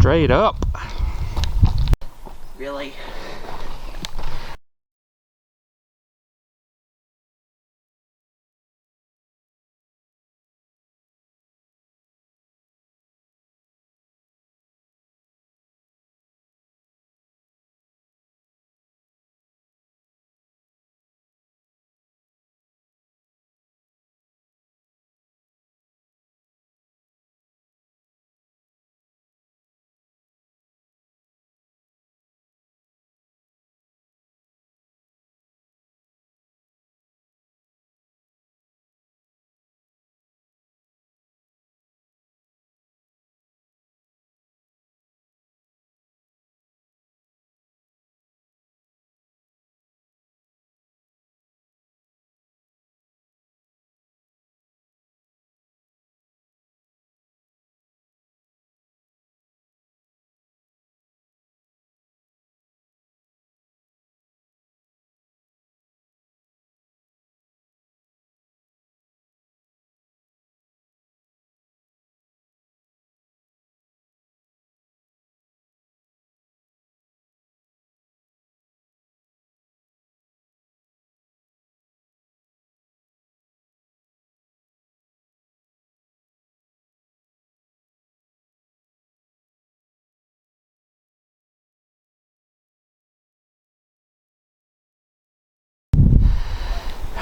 straight up. Really?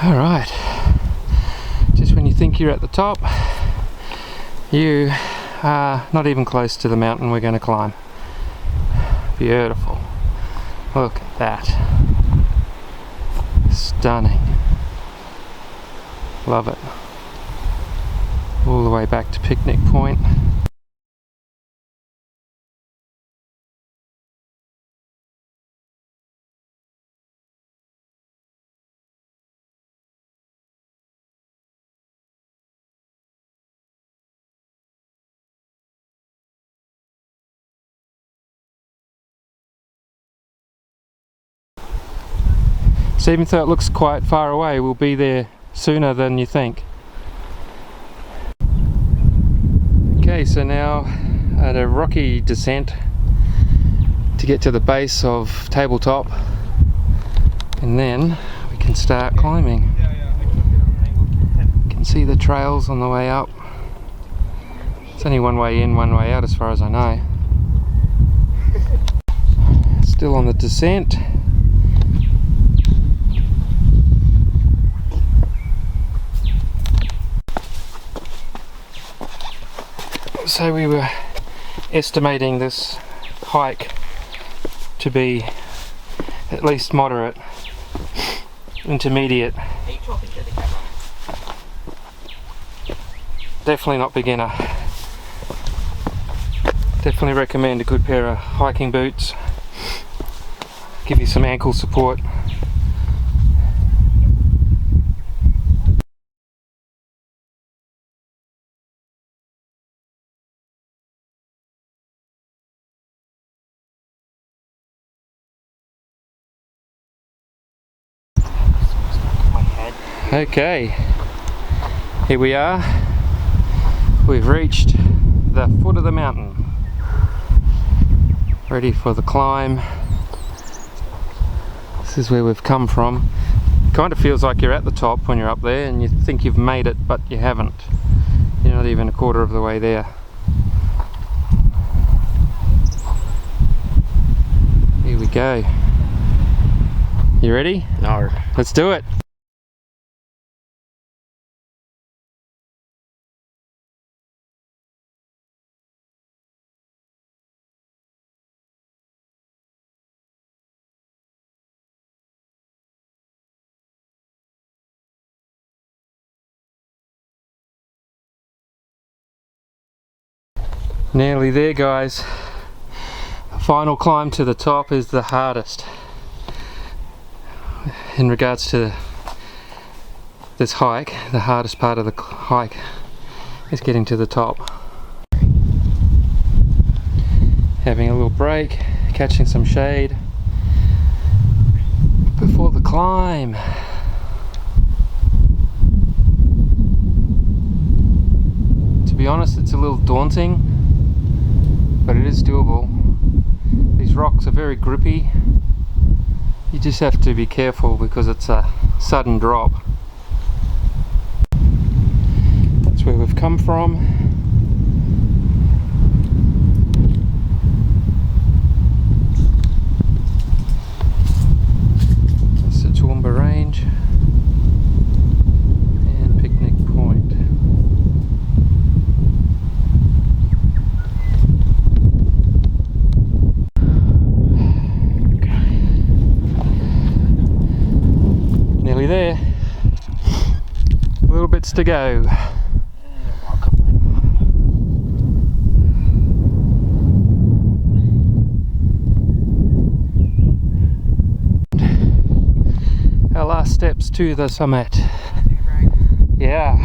Alright, just when you think you're at the top, you are not even close to the mountain we're going to climb. Beautiful. Look at that. Stunning. Love it. All the way back to Picnic Point. So even though it looks quite far away, we'll be there sooner than you think. Okay, so now at a rocky descent to get to the base of Tabletop, and then we can start climbing. You can see the trails on the way up. It's only one way in, one way out as far as I know. Still on the descent. So we were estimating this hike to be at least moderate, intermediate. Are you talking to the camera? Definitely not beginner. Definitely recommend a good pair of hiking boots. Give you some ankle support. Okay, here we are. We've reached the foot of the mountain. Ready for the climb. This is where we've come from. Kind of feels like you're at the top when you're up there and you think you've made it, but you haven't. You're not even a quarter of the way there. Here we go. You ready? No. Let's do it. Nearly there, guys. The final climb to the top is the hardest in regards to this hike. The hardest part of the hike is getting to the top. Having a little break, catching some shade before the climb. To be honest, it's a little daunting. but it is doable. These rocks are very grippy. You just have to be careful because it's a sudden drop. That's where we've come from. That's the Toowoomba Range and Picnic Point. Nearly there. Little bits to go. Our last steps to the summit. Yeah.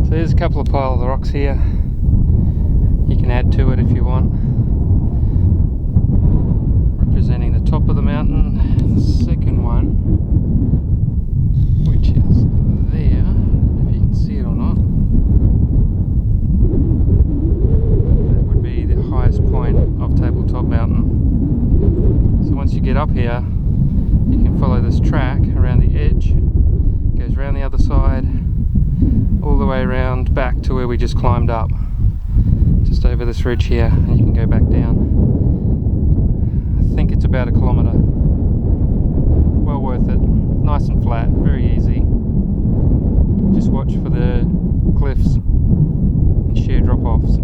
So there's a couple of piles of rocks here. You can add to it if you want. Representing the top of the mountain. And the second one, which is there, if you can see it or not. That would be the highest point of Tabletop Mountain. So once you get up here, you can follow this track around the edge. It goes around the other side, all the way around back to where we just climbed up, just over this ridge here, and you can go back down. I think it's about 1 kilometre. Well worth it. Nice and flat, very easy. Just watch for the cliffs and sheer drop-offs.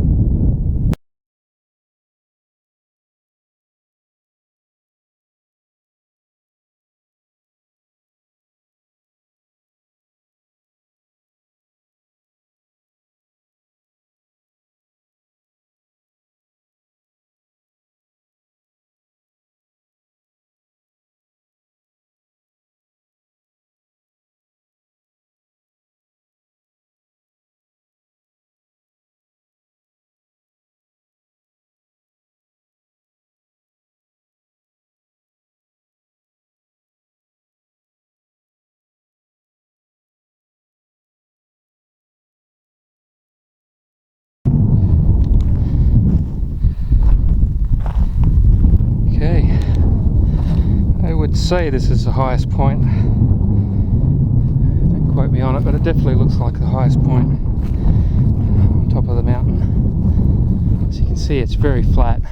Would say this is the highest point. Don't quote me on it, but it definitely looks like the highest point on top of the mountain. As you can see, it's very flat.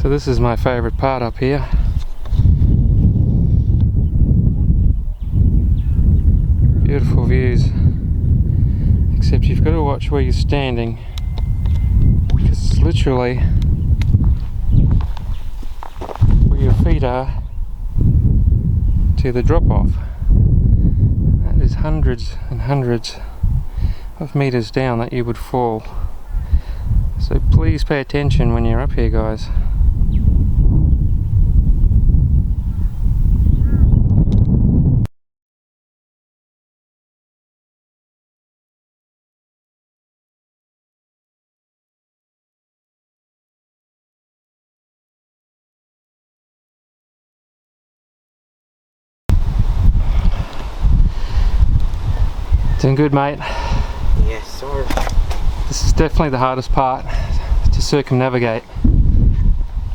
So this is my favourite part up here. Beautiful views, except you've got to watch where you're standing, because it's literally where your feet are to the drop-off. That is hundreds and hundreds of meters down that you would fall. So please pay attention when you're up here, guys. Doing good, mate? Yes, sir. This is definitely the hardest part to circumnavigate.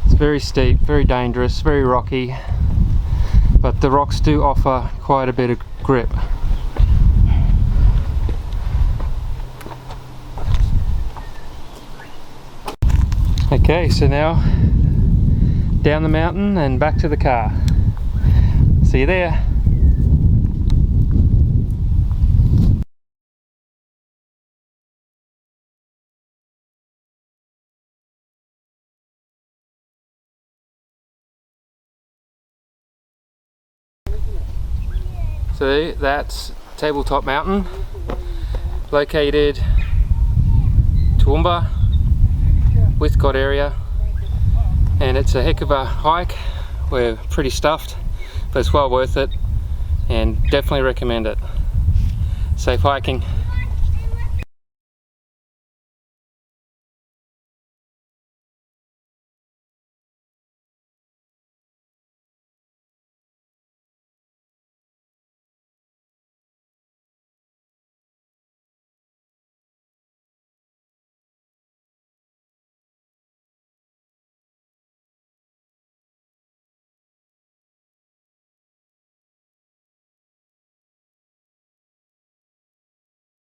It's very steep, very dangerous, very rocky, but the rocks do offer quite a bit of grip. Okay, so now down the mountain and back to the car. See you there. So that's Tabletop Mountain, located Toowoomba, Whitcott area, and it's a heck of a hike. We're pretty stuffed, but it's well worth it and definitely recommend it. Safe hiking.